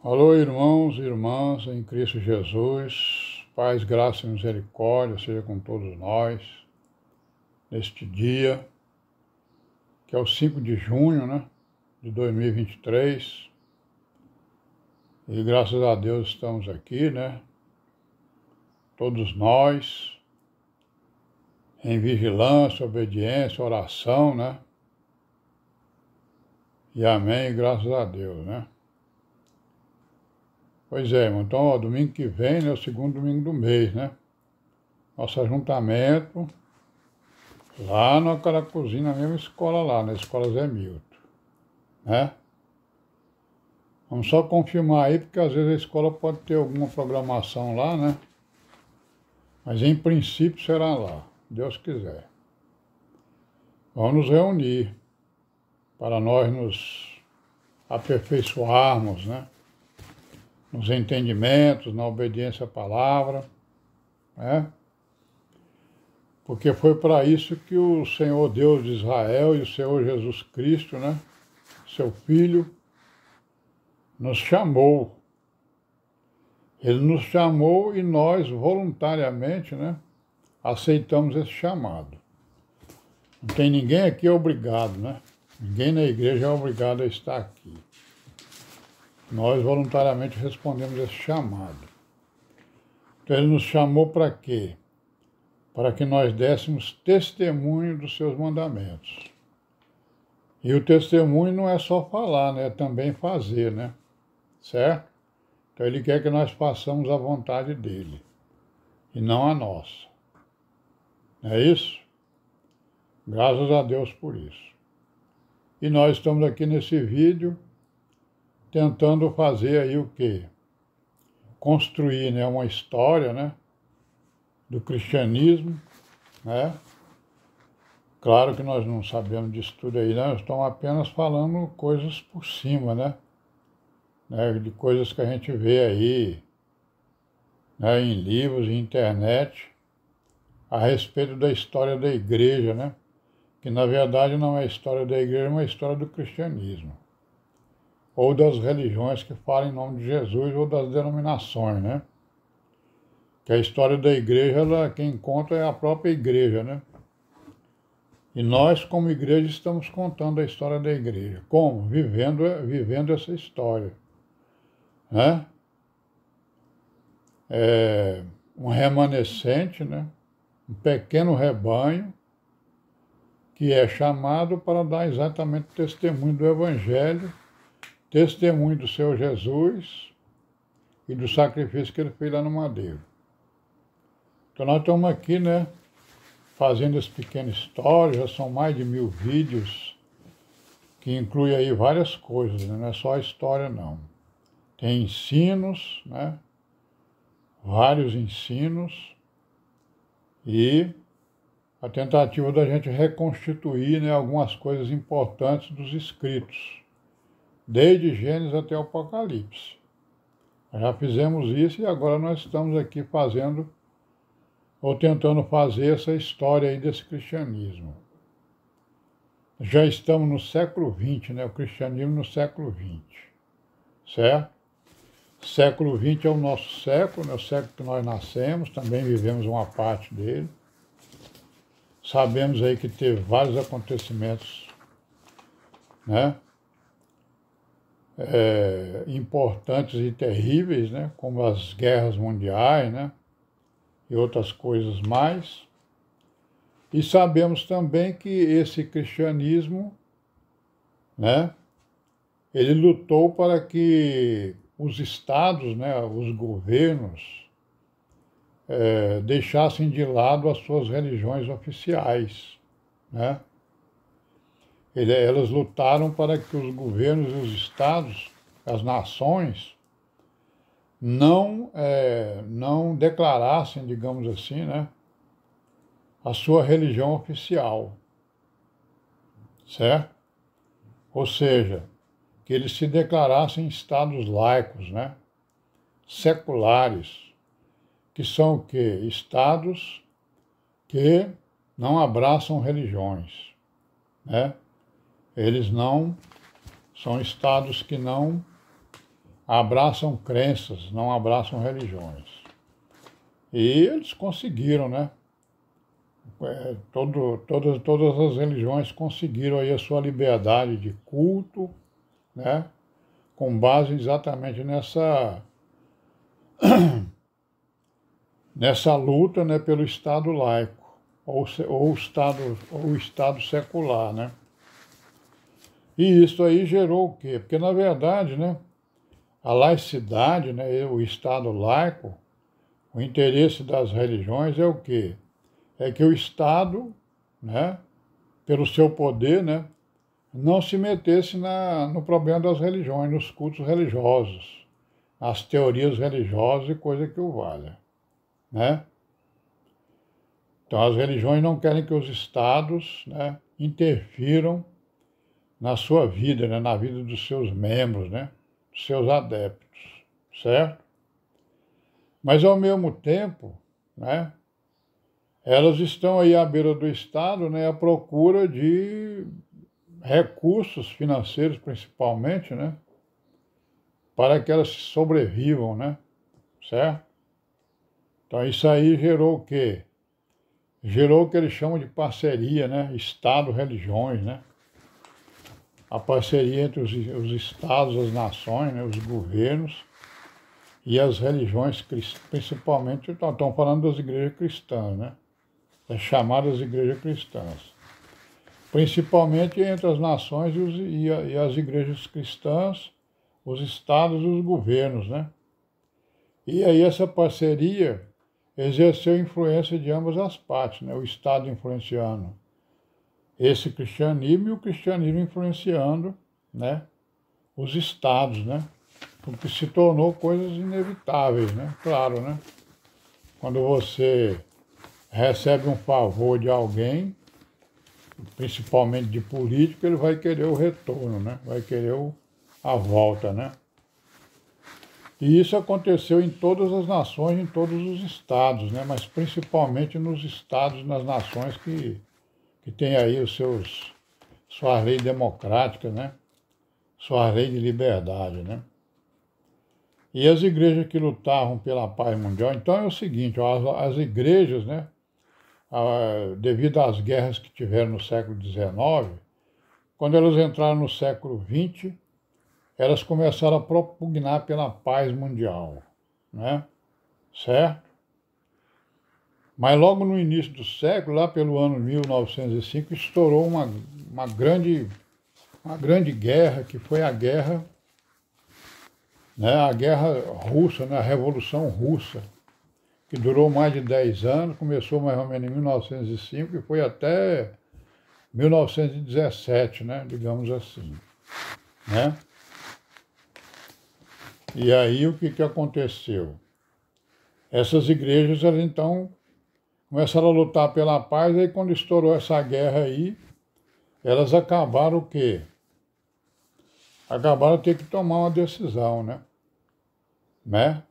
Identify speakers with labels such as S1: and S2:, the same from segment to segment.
S1: Alô, irmãos e irmãs em Cristo Jesus, paz, graça e misericórdia seja com todos nós, neste dia, que é o 5 de junho, de 2023, e graças a Deus estamos aqui, todos nós, em vigilância, obediência, oração, e amém, graças a Deus, Pois é, irmão, então, domingo que vem, é o segundo domingo do mês, Nosso ajuntamento lá na Caracuzinho, na mesma escola lá, na Escola Zé Milton, Vamos só confirmar aí, porque às vezes a escola pode ter alguma programação lá, Mas em princípio será lá, Deus quiser. Vamos nos reunir para nós nos aperfeiçoarmos, nos entendimentos, na obediência à palavra, Porque foi para isso que o Senhor Deus de Israel e o Senhor Jesus Cristo, seu Filho, nos chamou. Ele nos chamou e nós voluntariamente, aceitamos esse chamado. Não tem ninguém aqui obrigado, Ninguém na igreja é obrigado a estar aqui. Nós voluntariamente respondemos esse chamado. Então ele nos chamou para quê? Para que nós dessemos testemunho dos seus mandamentos. E o testemunho não é só falar, é também fazer, Certo? Então ele quer que nós façamos a vontade dele, e não a nossa. Não é isso? Graças a Deus por isso. E nós estamos aqui nesse vídeo tentando fazer aí o quê? Construir uma história, do cristianismo, Claro que nós não sabemos disso tudo aí, nós estamos apenas falando coisas por cima, de coisas que a gente vê aí, em livros e internet, a respeito da história da igreja, que na verdade não é a história da igreja, mas a história do cristianismo, ou das religiões que falam em nome de Jesus, ou das denominações, Que a história da igreja, quem conta é a própria igreja, E nós, como igreja, estamos contando a história da igreja. Como? Vivendo essa história, Um remanescente, um pequeno rebanho, que é chamado para dar exatamente testemunho do Evangelho, testemunho do Senhor Jesus e do sacrifício que ele fez lá no madeiro. Então nós estamos aqui, fazendo essa pequena história, já são mais de 1000 vídeos, que inclui aí várias coisas, não é só a história não. Tem ensinos, vários ensinos, e a tentativa da gente reconstituir algumas coisas importantes dos escritos, desde Gênesis até o Apocalipse. Já fizemos isso e agora nós estamos aqui fazendo, ou tentando fazer essa história aí desse cristianismo. Já estamos no século XX, o cristianismo no século XX, certo? Século XX é o nosso século, o século que nós nascemos, também vivemos uma parte dele. Sabemos aí que teve vários acontecimentos, importantes e terríveis, como as guerras mundiais, e outras coisas mais. E sabemos também que esse cristianismo, ele lutou para que os estados, os governos, deixassem de lado as suas religiões oficiais, Elas lutaram para que os governos e os estados, as nações, não declarassem, digamos assim, a sua religião oficial, certo? Ou seja, que eles se declarassem estados laicos, seculares, que são o quê? Estados que não abraçam religiões, Eles não, são estados que não abraçam crenças, não abraçam religiões. E eles conseguiram, né? Todas as religiões conseguiram aí a sua liberdade de culto, né? Com base exatamente nessa luta, né, pelo Estado laico, ou Estado secular, né? E isso aí gerou o quê? Porque, na verdade, né, a laicidade, né, o Estado laico, o interesse das religiões é o quê? É que o Estado, né, pelo seu poder, né, não se metesse no problema das religiões, nos cultos religiosos, nas teorias religiosas e coisa que o valha, né? Então as religiões não querem que os estados, né, interfiram na sua vida, né, na vida dos seus membros, né, dos seus adeptos, certo? Mas ao mesmo tempo, né, elas estão aí à beira do Estado, né, à procura de recursos financeiros, principalmente, né, para que elas sobrevivam, né, certo? Então isso aí gerou o quê? Gerou o que eles chamam de parceria, né, Estado-religiões, né? A parceria entre os estados, as nações, né, os governos e as religiões, principalmente, estão falando das igrejas cristãs, né? Das chamadas igrejas cristãs. Principalmente entre as nações e as igrejas cristãs, os estados e os governos, né? E aí essa parceria exerceu influência de ambas as partes, né? O Estado influenciando esse cristianismo e o cristianismo influenciando, né, os estados, né? O que se tornou coisas inevitáveis, né? Claro, né? Quando você recebe um favor de alguém, principalmente de político, ele vai querer o retorno, né? Vai querer a volta, né? E isso aconteceu em todas as nações, em todos os estados, né? Mas principalmente nos estados, nas nações que tem aí suas leis democráticas, né? Suas leis de liberdade, né? E as igrejas que lutavam pela paz mundial, então é o seguinte, ó, as igrejas, né? Devido às guerras que tiveram no século XIX, quando elas entraram no século XX, elas começaram a propugnar pela paz mundial, né? Certo? Mas logo no início do século, lá pelo ano 1905, estourou uma grande guerra, que foi a guerra, né, a guerra russa, né, a Revolução Russa, que durou mais de 10 anos, começou mais ou menos em 1905 e foi até 1917, né, digamos assim, né? E aí o que aconteceu? Essas igrejas, elas então começaram a lutar pela paz, aí quando estourou essa guerra aí, elas acabaram o quê? Acabaram ter que tomar uma decisão, né?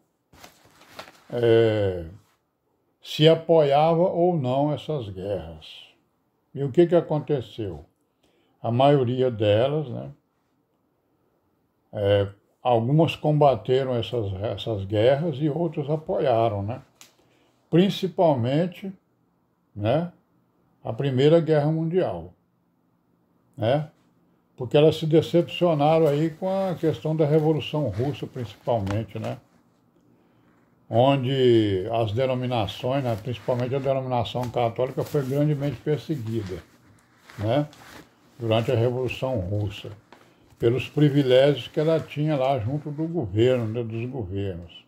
S1: Se apoiava ou não essas guerras. E o que aconteceu? A maioria delas, né? Algumas combateram essas guerras e outras apoiaram, né? Principalmente, né, a Primeira Guerra Mundial, né? Porque elas se decepcionaram aí com a questão da Revolução Russa, principalmente, né? Onde as denominações, né, principalmente a denominação católica, foi grandemente perseguida, né? Durante a Revolução Russa, pelos privilégios que ela tinha lá junto do governo, né, dos governos.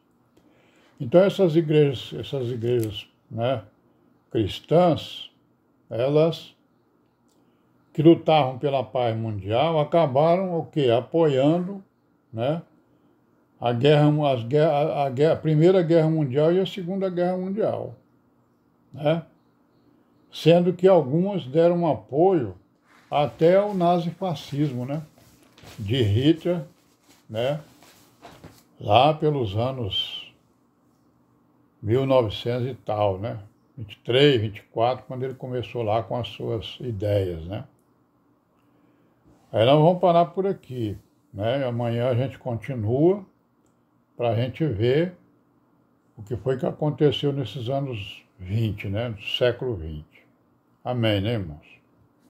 S1: Então essas igrejas, né, cristãs, elas que lutavam pela paz mundial acabaram o quê? Apoiando, né, a Primeira Guerra Mundial e a Segunda Guerra Mundial, né? Sendo que algumas deram apoio até ao nazifascismo, né, de Hitler, né, lá pelos anos 1900 e tal, né? 23, 24, quando ele começou lá com as suas ideias, né? Aí nós vamos parar por aqui, né? Amanhã a gente continua, para a gente ver o que foi que aconteceu nesses anos 20, né? No século XX. Amém, né, irmãos?